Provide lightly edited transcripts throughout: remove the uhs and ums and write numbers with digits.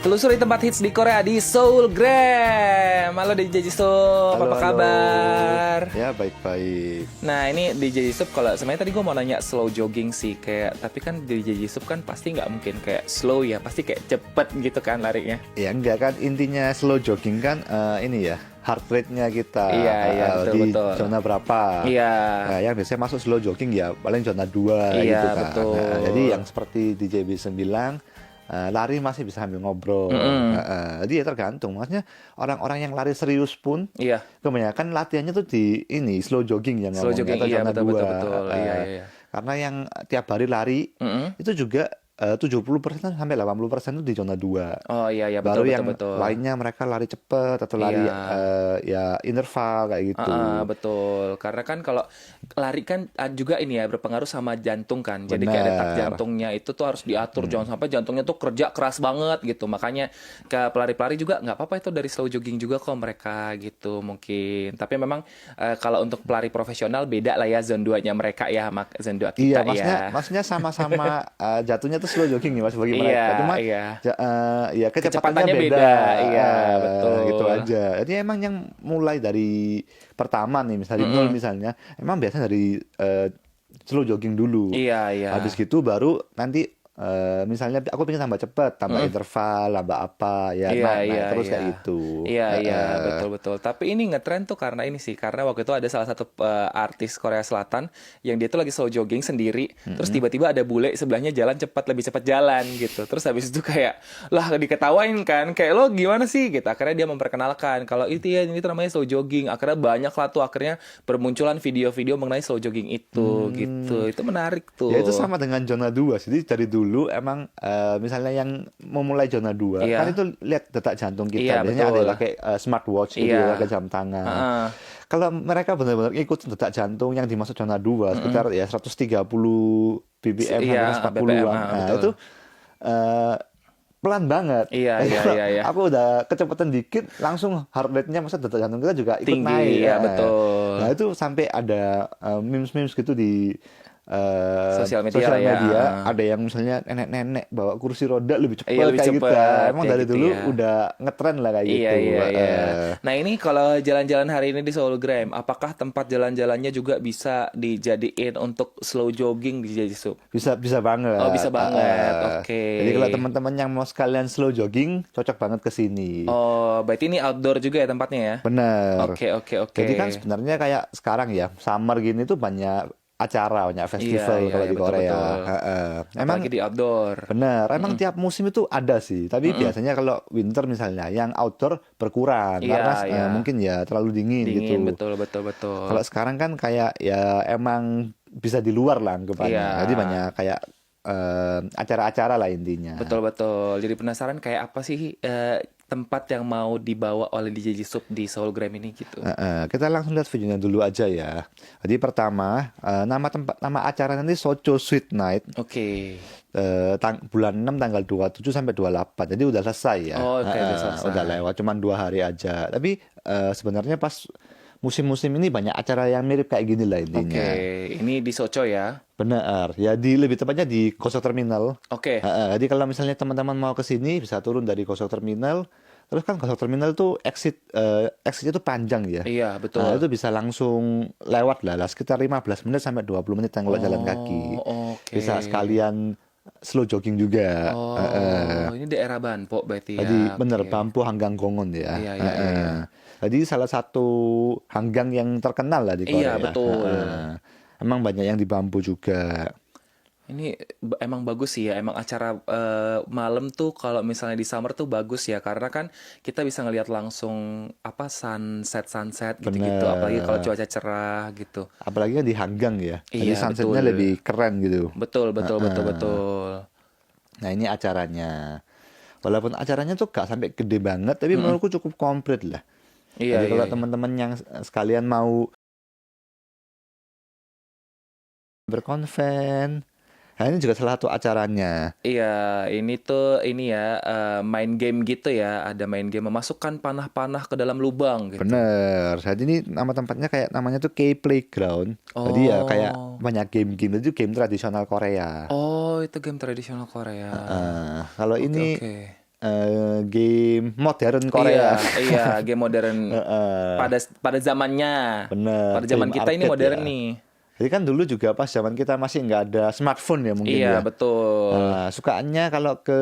Telusuri tempat hits di Korea di Soulgram. Halo DJ Jisoo, apa kabar? Ya baik-baik. Nah ini DJ Jisoo, kalau sebenarnya tadi gue mau nanya slow jogging sih, kayak tapi kan DJ Jisoo kan pasti nggak mungkin kayak slow ya, pasti kayak cepet gitu kan larinya. Ya enggak kan, intinya slow jogging kan ini ya, heart rate-nya kita Iya, di betul. zona berapa. Iya. Nah, yang biasanya masuk slow jogging ya paling zona 2 Iya, gitu kan. betul. Nah, jadi yang seperti DJ Bison bilang, lari masih bisa sambil ngobrol. Jadi ya tergantung. Maksudnya orang-orang yang lari serius pun, Iya. kebanyakan latihannya tuh di ini slow jogging yang Slow ngomongnya, jogging, atau iya zona 2. betul. Iya. Karena yang tiap hari lari itu juga 70% sampai 80% itu di zona 2. Oh iya Baru betul yang betul. lainnya mereka lari cepet atau lari ya interval kayak gitu. Betul, karena kan kalau lari kan juga ini ya berpengaruh sama jantung kan. Jadi kayak Benar. detak jantungnya itu tuh harus diatur, jangan sampai jantungnya tuh kerja keras banget gitu. Makanya ke pelari-pelari juga nggak apa-apa itu dari slow jogging juga kok mereka gitu mungkin. Tapi memang kalau untuk pelari profesional beda lah ya zone 2-nya mereka ya, zone 2 Iya, kita ya. maksudnya sama-sama jatuhnya tuh slow jogging nih Mas bagi mereka. Cuma ya kecepatannya beda. Iya, betul. Gitu aja. Jadi emang yang mulai dari pertama nih misalnya di nol misalnya, emang biasanya dari slow jogging dulu. Iya. Habis gitu baru nanti misalnya aku pengen tambah cepat, tambah interval, tambah apa ya, naik terus kayak gitu. Iya, betul. Tapi ini ngetren tuh karena ini sih, karena waktu itu ada salah satu artis Korea Selatan yang dia tuh lagi slow jogging sendiri, terus tiba-tiba ada bule sebelahnya jalan cepat, lebih cepat jalan gitu. Terus habis itu kayak lah diketawain kan, kayak lo gimana sih gitu. Akhirnya dia memperkenalkan kalau itu ya ini tuh namanya slow jogging. Akhirnya banyak lah tuh akhirnya bermunculan video-video mengenai slow jogging itu gitu. Itu menarik tuh. Ya itu sama dengan zona 2. Jadi dari dulu emang misalnya yang memulai zona 2 kan itu lihat detak jantung kita. Iya, Biasanya betul. ada pakai smartwatch gitu ya, pakai jam tangan. Kalau mereka benar-benar ikut detak jantung yang dimaksud zona 2 sekitar ya 130 BPM sampai 140-an. Nah, itu pelan banget. Iya. Aku udah kecepatan dikit langsung heart rate-nya, masa detak jantung kita juga ikut Tinggi, naik. ya betul. Nah, itu sampai ada memes gitu di Sosial media ya. Ada yang misalnya nenek-nenek bawa kursi roda lebih cepat lebih kayak gitu. cepet, Emang kayak dari gitu dulu ya. udah ngetren lah kayak gitu. Iya. Nah ini kalau jalan-jalan hari ini di Soulgram, apakah tempat jalan-jalannya juga bisa dijadiin untuk slow jogging di Jisoo? Bisa banget. Oh bisa banget, oke. Jadi kalau teman-teman yang mau sekalian slow jogging, cocok banget ke sini. Oh berarti ini outdoor juga ya tempatnya ya? Bener. Oke. Jadi kan sebenarnya kayak sekarang ya, summer gini tuh banyak acara, banyak festival kalau di Korea. Emang di outdoor. Bener, emang tiap musim itu ada sih. Tapi biasanya kalau winter misalnya, yang outdoor berkurang karena mungkin ya terlalu dingin gitu. Betul. Kalau sekarang kan kayak ya emang bisa di luar lah anggapannya. Jadi banyak kayak acara-acara lah intinya. Betul. Jadi penasaran kayak apa sih tempat yang mau dibawa oleh DJ Jisoo di Soulgram ini gitu. Kita langsung lihat videonya dulu aja ya. Jadi pertama nama acara nanti Socho Sweet Night. Oke. Bulan 6 tanggal 27 sampai 28. Jadi udah selesai ya. Udah selesai. Udah lewat, cuman 2 hari aja. Tapi sebenarnya pas musim-musim ini banyak acara yang mirip kayak gini lah intinya. Oke, ini di Socho ya. Benar. Ya lebih tepatnya di Kosok Terminal. Oke. Jadi kalau misalnya teman-teman mau ke sini bisa turun dari Kosok Terminal. Terus kan Kosok Terminal tuh exitnya tuh panjang ya. Iya, betul. Nah, itu bisa langsung lewat lah sekitar 15 menit sampai 20 menit kalau jalan kaki. Oke. Bisa sekalian slow jogging juga. Ini daerah Banpo berarti ya. Jadi bener Bampu Hanggang Gongon ya. Iya. Jadi salah satu hanggang yang terkenal lah di Korea. Iya, betul. Emang banyak yang di Bambu juga. Ini emang bagus sih ya. Emang acara malam tuh kalau misalnya di summer tuh bagus ya, karena kan kita bisa ngelihat langsung apa sunset gitu-gitu. Apalagi kalau cuaca cerah gitu. Apalagi kan di Hanggang ya. Jadi Iya, sunsetnya betul. lebih keren gitu. Betul. Nah ini acaranya. Walaupun acaranya tuh gak sampai gede banget, tapi menurutku cukup komplit lah. Iya. Jadi kalau teman-teman yang sekalian mau berkonven, nah ini juga salah satu acaranya. Iya, ini ya main game gitu ya. Ada main game memasukkan panah-panah ke dalam lubang gitu. Bener. Jadi ini nama tempatnya kayak namanya tuh K-Playground. Jadi ya kayak banyak game-game itu game tradisional Korea. Oh, itu game tradisional Korea. Kalau ini game modern Korea. Iya, game modern pada zamannya. Bener. Pada zaman kita ini modern ya. nih. Jadi kan dulu juga pas zaman kita masih nggak ada smartphone ya mungkin ya. Iya, betul. Sukaannya kalau ke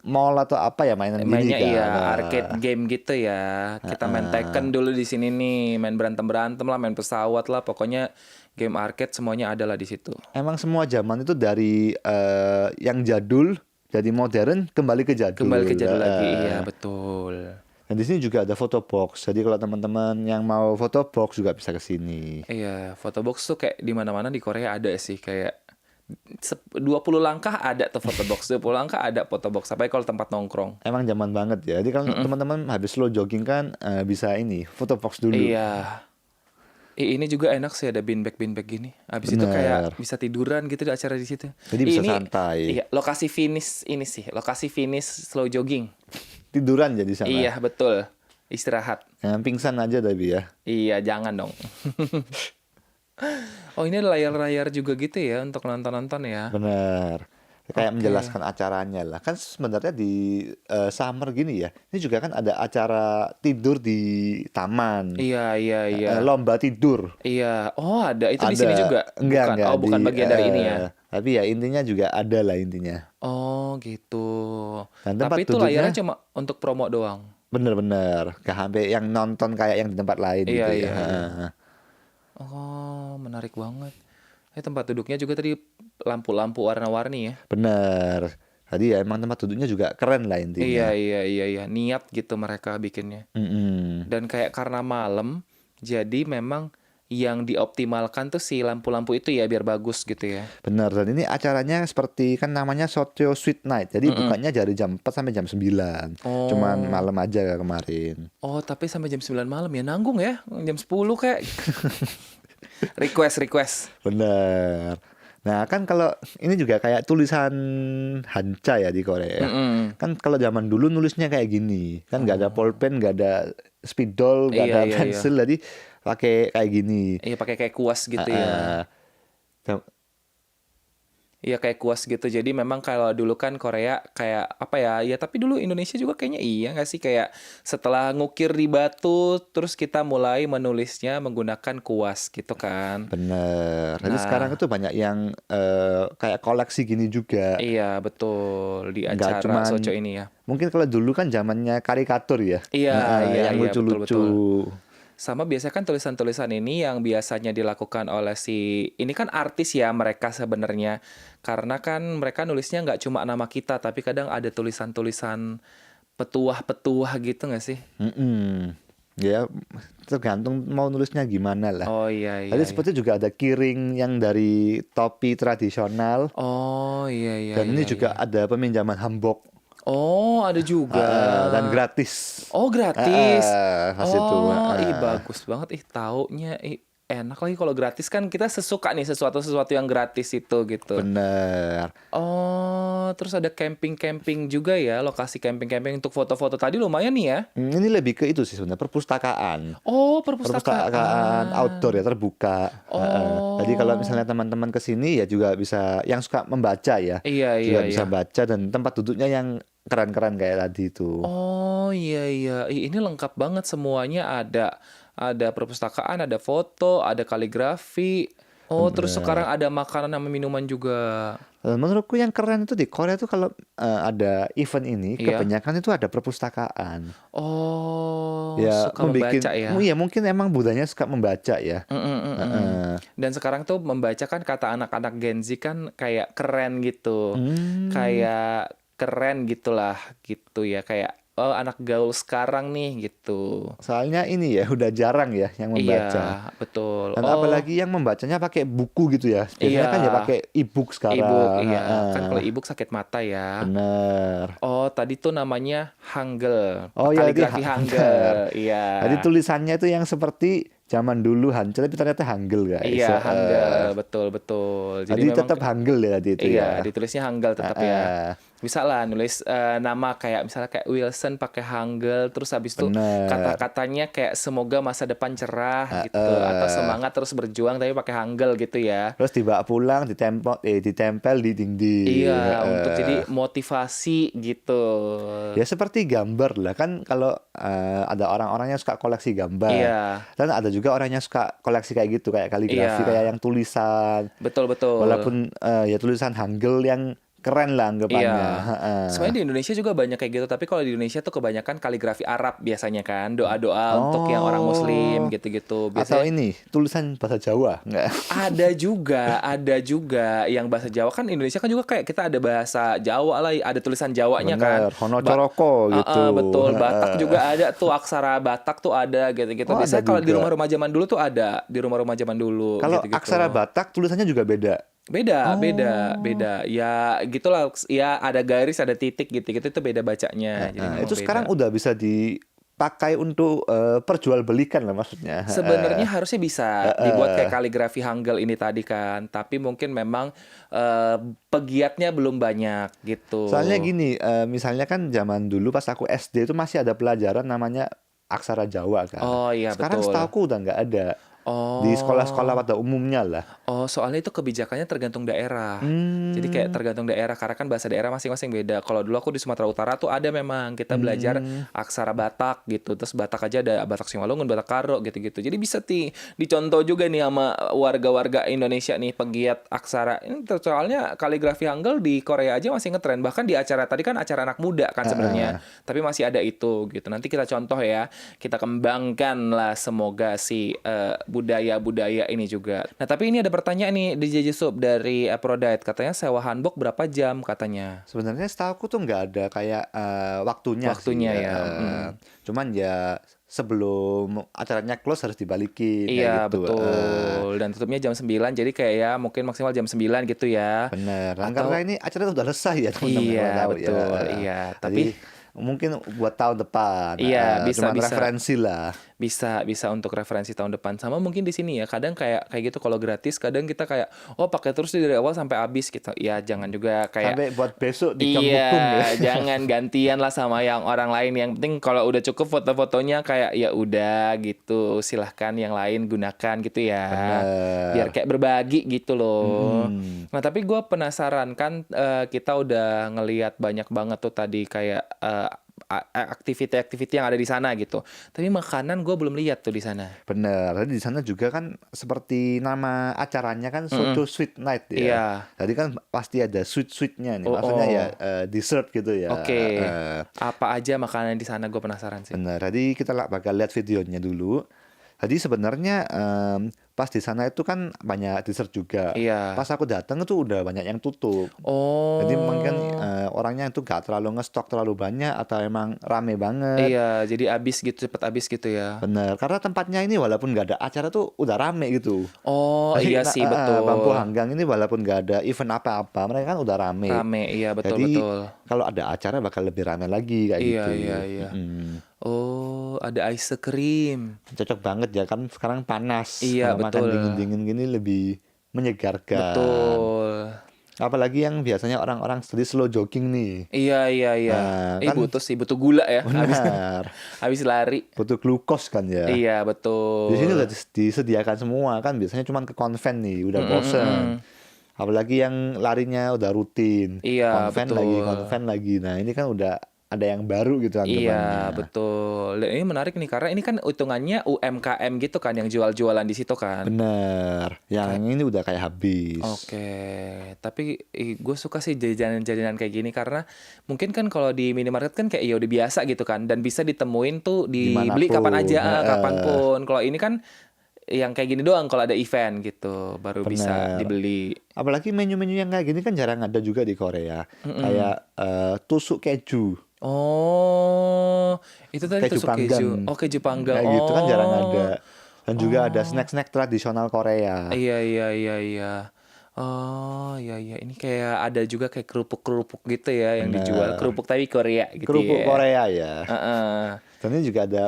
mall atau apa ya mainan Mainnya gini kan. iya, arcade game gitu ya. Kita main Tekken dulu di sini nih, main berantem-berantem lah, main pesawat lah, pokoknya game arcade semuanya ada lah di situ. Emang semua zaman itu dari yang jadul jadi modern kembali ke jadul. Kembali ke jadul lagi, iya betul. Dan di sini juga ada photo box. Jadi kalau teman-teman yang mau photo box juga bisa ke sini. Iya, photo box tuh kayak di mana-mana di Korea ada sih, kayak 20 langkah ada tuh photo box, 20 langkah ada photo box. Sampai kalau tempat nongkrong. Emang zaman banget ya. Jadi kalau teman-teman habis slow jogging kan bisa ini photo box dulu. Iya. Ini juga enak sih, ada beanbag gini. Habis itu kayak bisa tiduran gitu di acara di situ. Jadi bisa santai. Iya, lokasi finish ini sih, lokasi finish slow jogging. Tiduran jadi sana. Iya, betul. Istirahat. Jangan pingsan aja tapi ya. Iya, jangan dong. Oh, ini ada layar-layar juga gitu ya untuk nonton-nonton ya. Bener. Kayak menjelaskan acaranya lah. Kan sebenarnya di summer gini ya. Ini juga kan ada acara tidur di taman. Iya. Lomba tidur. Iya. Oh, ada. Itu di sini juga? Enggak. Oh, bukan bagian dari ini ya. Tapi ya intinya juga ada lah intinya. Oh, gitu. Dan tempat tapi itu duduknya, layarnya cuma untuk promo doang. Bener-bener. Gak sampai yang nonton kayak yang di tempat lain gitu ya. Iya. Oh, menarik banget. Tempat duduknya juga tadi lampu-lampu warna-warni ya. Bener. Tadi ya emang tempat duduknya juga keren lah intinya. Iya. Niat gitu mereka bikinnya. Dan kayak karena malam, jadi memang yang dioptimalkan tuh si lampu-lampu itu ya biar bagus gitu ya. Bener. Dan ini acaranya seperti kan namanya Soteo Sweet Night. Jadi bukannya dari jam 4 sampai jam 9. Cuman malam aja kemarin. Oh, tapi sampai jam 9 malam ya, nanggung ya. Jam 10 kayak request. Bener. Nah kan kalau ini juga kayak tulisan Hancha ya di Korea. Kan kalau zaman dulu nulisnya kayak gini. Kan nggak ada pulpen, nggak ada spidol, nggak ada pensil. Jadi pakai kayak gini. Iya, pakai kayak kuas gitu ya. Iya, kayak kuas gitu. Jadi memang kalau dulu kan Korea kayak apa ya? Ya tapi dulu Indonesia juga kayaknya iya nggak sih? Kayak setelah ngukir di batu, terus kita mulai menulisnya menggunakan kuas gitu kan. Bener. Jadi sekarang itu banyak yang kayak koleksi gini juga. Iya, betul. Di acara Socho ini ya. Mungkin kalau dulu kan zamannya karikatur ya. Iya, yang lucu-lucu. Betul. Sama biasanya kan tulisan-tulisan ini yang biasanya dilakukan oleh ini kan artis ya mereka sebenarnya. Karena kan mereka nulisnya nggak cuma nama kita, tapi kadang ada tulisan-tulisan petuah-petuah gitu nggak sih? Ya tergantung mau nulisnya gimana lah. Oh iya. Tadi seperti juga ada kiring yang dari topi tradisional. Oh iya. Dan ini juga ada peminjaman hanbok. Oh, ada juga. Dan gratis. Oh, gratis. Pas itu. Bagus banget. Taunya enak lagi kalau gratis kan kita sesuka nih sesuatu yang gratis itu gitu. Bener. Oh, terus ada camping juga ya, lokasi camping untuk foto-foto tadi lumayan nih ya. Ini lebih ke itu sih sebenarnya perpustakaan. Oh, perpustakaan outdoor ya, terbuka. Jadi kalau misalnya teman-teman kesini ya juga bisa yang suka membaca ya. Iya. Bisa baca dan tempat duduknya yang keren-keren kayak tadi itu. Oh iya. Ini lengkap banget semuanya ada. Ada perpustakaan, ada foto, ada kaligrafi. Oh, terus sekarang ada makanan sama minuman juga. Menurutku yang keren itu di Korea tuh kalau ada event ini kebanyakan itu ada perpustakaan. Oh, ya, suka membaca ya. Iya, mungkin emang budayanya suka membaca ya. Dan sekarang tuh membaca kan kata anak-anak Gen Z kan kayak keren gitu. Kayak keren gitulah gitu ya, kayak anak gaul sekarang nih gitu. Soalnya ini ya udah jarang ya yang membaca. Iya, betul. Dan apalagi yang membacanya pakai buku gitu ya. Biasanya kan ya pakai e-book sekarang. E-book, iya. Kan kalau e-book sakit mata ya. Bener. Oh, tadi tuh namanya Hangul. Oh iya, kaligrafi Hangul. Iya. Jadi tulisannya itu yang seperti zaman dulu Hancha tapi ternyata Hangul guys. Iya, Hangul, betul. Jadi tetap Hangul ya tadi itu ya. Iya, ditulisnya Hangul tetap ya. Bisa lah nulis nama kayak misalnya kayak Wilson pakai Hangul, terus habis itu Bener. kata-katanya kayak semoga masa depan cerah gitu, atau eh. semangat terus berjuang tapi pakai Hangul gitu ya. Terus dibawa pulang, ditempel di dinding. Iya, untuk jadi motivasi gitu. Ya seperti gambar lah kan, kalau ada orang-orang yang suka koleksi gambar. Iya, Dan ada juga orang yang suka koleksi kayak gitu, kayak kaligrafi, iya, kayak yang tulisan. betul-betul. Walaupun ya tulisan Hangul yang keren lah anggapannya. Iya. Sebenarnya di Indonesia juga banyak kayak gitu, tapi kalau di Indonesia tuh kebanyakan kaligrafi Arab biasanya kan, doa-doa untuk yang orang Muslim Oh, gitu-gitu. atau Biasanya ini tulisan bahasa Jawa enggak? ada juga yang bahasa Jawa kan. Indonesia kan juga kayak kita ada bahasa Jawa lah, ada tulisan Jawanya kan. Bener, Hono Coroko gitu. Betul, Batak juga ada tuh, aksara Batak tuh ada gitu-gitu. Oh, ada Biasanya kalau di juga. rumah-rumah zaman dulu tuh ada, di rumah-rumah zaman dulu Kalau gitu-gitu. aksara Batak tulisannya juga beda. Beda, Oh. beda. Ya gitulah, ya ada garis, ada titik gitu-gitu, itu beda bacanya. Jadi memang Itu beda. sekarang udah bisa dipakai untuk perjualbelikan lah maksudnya. Sebenarnya harusnya bisa dibuat kayak kaligrafi Hangul ini tadi kan, tapi mungkin memang pegiatnya belum banyak gitu. Soalnya gini, misalnya kan zaman dulu pas aku SD itu masih ada pelajaran namanya aksara Jawa kan. Oh iya, Sekarang betul. setahuku udah nggak ada. Oh. Di sekolah-sekolah pada umumnya lah. Oh, soalnya itu kebijakannya tergantung daerah. Jadi kayak tergantung daerah, karena kan bahasa daerah masing-masing beda. Kalau dulu aku di Sumatera Utara tuh ada memang kita belajar aksara Batak gitu. Terus Batak aja ada Batak Simalungun, Batak Karo gitu-gitu. Jadi bisa dicontoh juga nih sama warga-warga Indonesia nih pegiat aksara. Ini soalnya kaligrafi Hangul di Korea aja masih ngetren. Bahkan di acara tadi kan acara anak muda kan sebenarnya. Tapi masih ada itu gitu. Nanti kita contoh ya. Kita kembangkan lah semoga si budaya-budaya ini juga. Nah, tapi ini ada pertanyaan nih di JJ Sub dari Aphrodite. Katanya sewa hanbok berapa jam katanya? Sebenarnya setahuku tuh nggak ada kayak waktunya Waktunya sih. ya. Cuman ya sebelum acaranya close harus dibalikin kayak Iya, gitu. betul. Dan tutupnya jam 9, jadi kayak ya mungkin maksimal jam 9 gitu ya. Bener. Nah, Atau karena ini acara udah selesai ya teman-teman, iya, kalau tahu betul. ya. Iya, Jadi tapi mungkin buat tahun depan. iya, Cuman bisa. referensi lah. Bisa untuk referensi tahun depan. Sama mungkin di sini ya, kadang kayak gitu kalau gratis, kadang kita kayak pakai terus dari awal sampai habis gitu. Ya jangan juga kayak Sampai buat besok di iya, Kampung ya. jangan gantian lah sama yang orang lain. Yang penting kalau udah cukup foto-fotonya kayak ya udah gitu, silahkan yang lain gunakan gitu ya. Bener. Biar kayak berbagi gitu loh. Nah tapi gue penasaran kan, kita udah ngelihat banyak banget tuh tadi kayak aktiviti-aktiviti yang ada di sana gitu. Tapi makanan gue belum lihat tuh di sana. Bener. Tadi di sana juga kan seperti nama acaranya kan Soto Sweet Night ya. Iya. Tadi kan pasti ada sweet-sweetnya nih. Oh, Maksudnya oh. ya dessert gitu ya. Oke. Eh, Apa aja makanan di sana, gue penasaran sih. Bener. Tadi kita bakal lihat videonya dulu. Tadi sebenarnya pas di sana itu kan banyak dessert juga. Iya. Pas aku datang itu udah banyak yang tutup. Oh. Jadi mungkin orangnya itu gak terlalu ngestok terlalu banyak atau emang rame banget. Iya, jadi cepet habis gitu ya. Bener. Karena tempatnya ini walaupun gak ada acara tuh udah rame gitu. Oh, Jadi, iya sih, betul. Bambu Hanggang ini walaupun gak ada event apa-apa, mereka kan udah rame. Rame, iya Jadi betul. kalau ada acara bakal lebih rame lagi kayak Iya, gitu. iya. Oh, ada ice cream. Cocok banget ya kan sekarang panas. Iya, Kalau makan betul. dingin-dingin gini lebih menyegarkan. Betul. Apalagi yang biasanya orang-orang slow jogging nih. Iya. Nah, kan Butuh gula ya. benar. Habis lari. Butuh glukos kan ya. Iya, betul. Di sini udah disediakan semua kan, biasanya cuma ke konven nih, udah bosen. Apalagi yang larinya udah rutin. Iya, Konven lagi. Nah, ini kan udah ada yang baru gitu anggapannya. Iya, betul. Dan ini menarik nih karena ini kan hitungannya UMKM gitu kan yang jual-jualan di situ kan. Bener. Yang ini udah kayak habis. Oke, tapi gue suka sih jajanan-jajanan kayak gini karena mungkin kan kalau di minimarket kan kayak ya udah biasa gitu kan, dan bisa ditemuin tuh dibeli Dimanapun. kapan aja, kapanpun. Kalau ini kan yang kayak gini doang kalau ada event gitu baru bisa Bener. dibeli. Apalagi menu-menu yang kayak gini kan jarang ada juga di Korea. Kayak tusuk keju. Oh, itu tadi Keju tusuk keju. panggang. Oh, keju panggang. Kayak gitu kan jarang Oh. ada. Dan juga ada snack-snack tradisional Korea. Iya. Oh, iya. Ini kayak ada juga kayak kerupuk-kerupuk gitu ya yang dijual. Kerupuk tapi Korea gitu Kerupuk ya. Korea ya. Heeh. Dan ini juga ada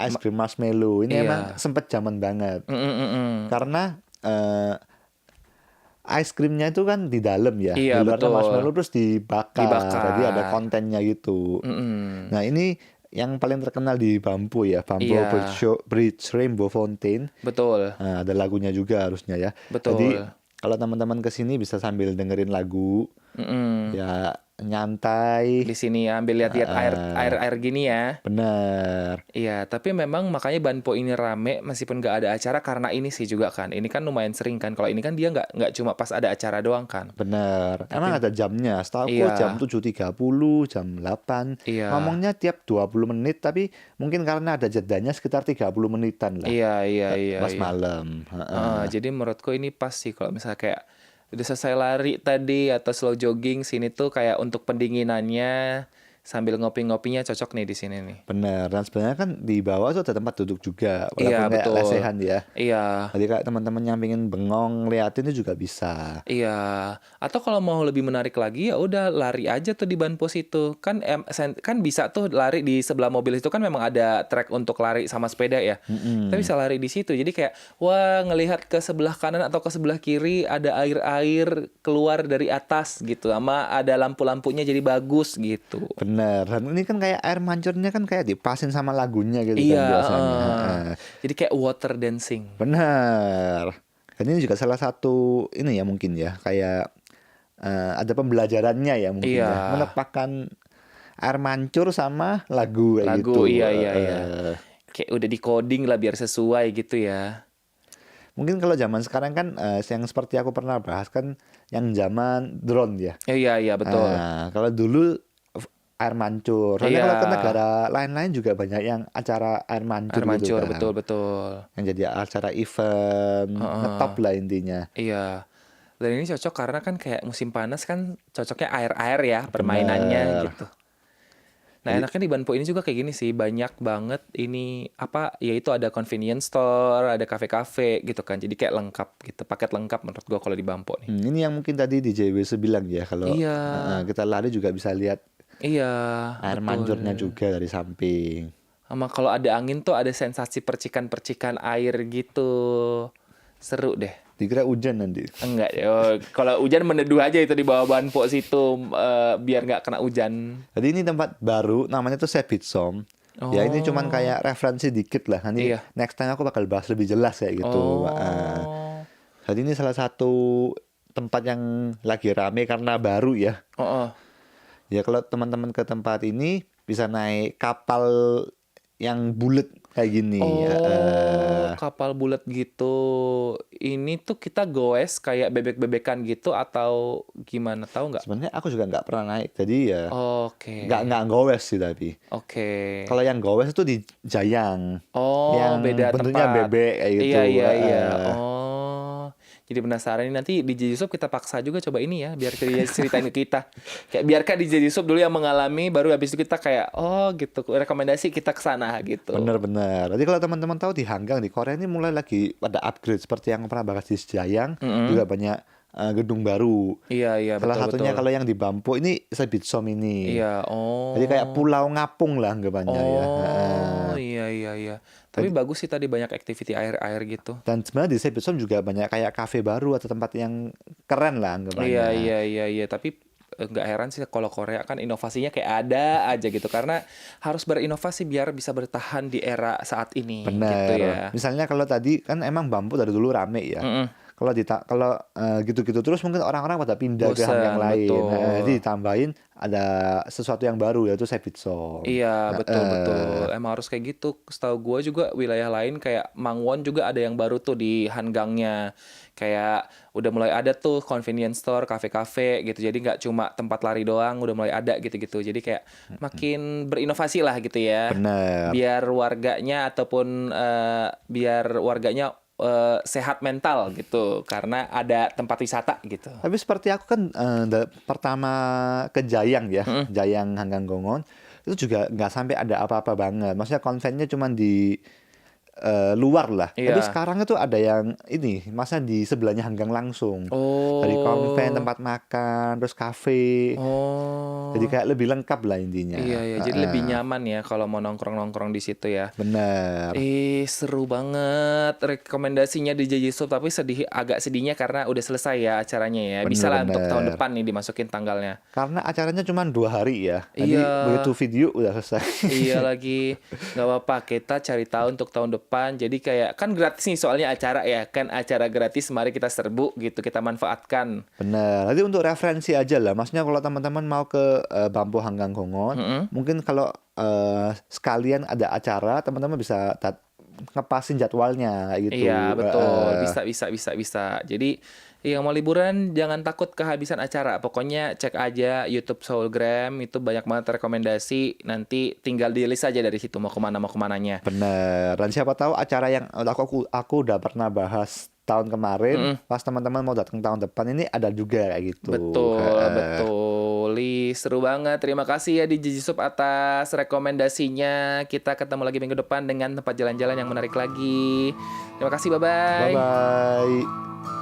ice cream marshmallow. Ini Iya. emang sempet zaman banget. Karena ice creamnya itu kan di dalam ya, di Iya, luarnya betul. marshmallow terus dibakar, jadi ada Dibakar. kontennya gitu. Mm-mm. Nah ini yang paling terkenal di Bambu ya, Bambu Iya, Bridge Rainbow Fountain. betul. Nah, ada lagunya juga harusnya ya. Jadi Betul. kalau teman-teman kesini bisa sambil dengerin lagu, Mm-mm. ya nyantai. Di sini ya, ambil lihat-lihat air gini ya. Bener, Iya, tapi memang makanya Banpo ini rame meskipun nggak ada acara karena ini sih juga kan. Ini kan lumayan sering kan. Kalau ini kan dia nggak cuma pas ada acara doang kan. bener. Emang Tapi ada jamnya. Setauku jam iya, 7.30, jam 8. iya, Ngomongnya tiap 20 menit, tapi mungkin karena ada jedanya sekitar 30 menitan lah. iya, iya, iya, Pas iya. malam. Heeh. Jadi menurutku ini pas sih kalau misalnya kayak udah selesai lari tadi atau slow jogging sini tuh kayak untuk pendinginannya sambil ngopi-ngopinya cocok nih di sini nih. Bener. Dan sebenarnya kan di bawah tuh ada tempat duduk juga, Iya, walaupun kayak betul. lesehan ya. Iya. Jadi kayak teman-teman yang pengen bengong liatin itu juga bisa. Iya, atau kalau mau lebih menarik lagi ya udah lari aja tuh di ban pos itu. Kan kan bisa tuh lari di sebelah mobil itu kan memang ada track untuk lari sama sepeda ya. Kita Mm-mm. bisa lari di situ. Jadi kayak wah ngelihat ke sebelah kanan atau ke sebelah kiri ada air-air keluar dari atas gitu sama ada lampu-lampunya jadi bagus gitu. Bener. Dan ini kan kayak air mancurnya kan kayak dipasin sama lagunya gitu kan Iya, biasanya. heeh. Heeh. Jadi kayak water dancing. Bener. Dan ini juga salah satu ini ya mungkin ya kayak ada pembelajarannya ya mungkin Iya, ya menepakkan air mancur sama lagu kayak lagu gitu. iya iya iya. Kayak udah di coding lah biar sesuai gitu ya. Mungkin kalau zaman sekarang kan yang seperti aku pernah bahas kan yang zaman drone ya. Iya iya betul. Nah, kalau dulu air mancur. Soalnya Iya. kalau ke negara lain-lain juga banyak yang acara air mancur Air gitu mancur, kan. betul betul. Yang jadi acara event, ngetop lah intinya. Iya. Dan ini cocok karena kan kayak musim panas kan cocoknya air-air ya permainannya Bener. gitu. Nah enaknya di Banpo ini juga kayak gini sih banyak banget ini apa yaitu ada convenience store, ada kafe-kafe gitu kan. Jadi kayak lengkap gitu, paket lengkap menurut gua kalau di Banpo nih. Ini yang mungkin tadi di JWC bilang ya kalau Iya, kita lari juga bisa lihat iya, air betul. mancurnya juga dari samping. Sama kalau ada angin tuh ada sensasi percikan-percikan air gitu. Seru deh. Dikira hujan nanti. Enggak, kalau hujan meneduh aja itu di bawah Banpo situ biar nggak kena hujan. Jadi ini tempat baru namanya tuh Sebitsom. Ya ini cuman Oh, kayak referensi dikit lah. Nanti iya. next time aku bakal bahas lebih jelas kayak gitu. Oh, Jadi ini salah satu tempat yang lagi rame karena baru ya. oh, oh. Ya kalau teman-teman ke tempat ini bisa naik kapal yang bulat kayak gini. Oh, kapal bulat gitu. Ini tuh kita goes kayak bebek-bebekan gitu atau gimana? Tahu nggak? Sebenarnya aku juga nggak pernah naik. Jadi ya Oke, nggak gowes sih tapi. oke. Kalau yang gowes itu di Jayang. Oh, Yang beda bentuknya tempat. bebek kayak gitu. Iya, iya, iya. Eh, Oh, jadi penasaran ini nanti di Jisub kita paksa juga coba ini ya, biar dia ceritain ke kita. Kayak biarkan di Jisub dulu yang mengalami, baru habis itu kita kayak, oh gitu, rekomendasi kita ke sana gitu. Bener-bener. Jadi kalau teman-teman tahu di Hanggang di Korea ini mulai lagi pada upgrade seperti yang pernah bahas di Jayang. Juga banyak gedung baru. Iya, iya, Salah betul, satunya betul. kalau yang di Bampo ini Sebitsom ini. Iya, oh. Jadi kayak pulau ngapung lah anggapannya ya. Oh, iya, iya, iya. Tapi bagus sih tadi banyak activity air-air gitu. Dan sebenarnya di Sebitsom juga banyak kayak kafe baru atau tempat yang keren lah anggapannya. Iya, iya, iya, iya. Tapi nggak heran sih kalau Korea kan inovasinya kayak ada aja gitu. Karena harus berinovasi biar bisa bertahan di era saat ini gitu Bener. ya. Misalnya kalau tadi kan emang Bambu dari dulu rame ya. Kalau gitu-gitu terus mungkin orang-orang pada pindah ke Bosan, hang yang lain. betul. Jadi ditambahin ada sesuatu yang baru yaitu Sebitsom. Iya, betul, betul. Emang harus kayak gitu. Setahu gue juga wilayah lain kayak Mangwon juga ada yang baru tuh di Hangangnya. Kayak udah mulai ada tuh convenience store, kafe-kafe gitu. Jadi nggak cuma tempat lari doang, udah mulai ada gitu-gitu. Jadi kayak makin berinovasi lah gitu ya. Bener. Biar warganya ataupun biar warganya sehat mental gitu. Karena ada tempat wisata gitu. Tapi seperti aku kan pertama ke Jayang ya, Jayang Hanggang Gongon itu juga nggak sampai ada apa-apa banget. Maksudnya konvennya cuma di luar lah. Iya. Tapi sekarang itu ada yang ini, masa di sebelahnya Hanggang langsung. Dari konven, tempat makan, terus kafe. Oh. Jadi kayak lebih lengkap lah intinya. Iya, iya. Jadi lebih nyaman ya kalau mau nongkrong-nongkrong di situ ya. Bener. Seru banget rekomendasinya di JJ Shop, tapi agak sedihnya karena udah selesai ya acaranya ya. Bisa lah untuk tahun depan nih dimasukin tanggalnya. Karena acaranya cuma 2 hari ya. Jadi begitu video udah selesai. Iya lagi, nggak apa-apa, kita cari tahu untuk tahun depan. Jadi kayak kan gratis nih soalnya acara ya, kan acara gratis, mari kita serbu gitu, kita manfaatkan. Bener. Nanti untuk referensi aja lah. Maksudnya kalau teman-teman mau ke Bampo Hanggang Kongon, mungkin kalau sekalian ada acara, teman-teman bisa ngepasin jadwalnya gitu. Iya betul, bisa. Jadi yang mau liburan jangan takut kehabisan acara. Pokoknya cek aja YouTube Soulgram, itu banyak banget rekomendasi. Nanti tinggal di list aja dari situ mau kemananya. Bener. Dan siapa tahu acara yang aku udah pernah bahas tahun kemarin, pas teman-teman mau datang tahun depan ini ada juga kayak gitu. Betul. Seru banget. Terima kasih ya di JJ Shop atas rekomendasinya. Kita ketemu lagi minggu depan dengan tempat jalan-jalan yang menarik lagi. Terima kasih, bye-bye. Bye-bye.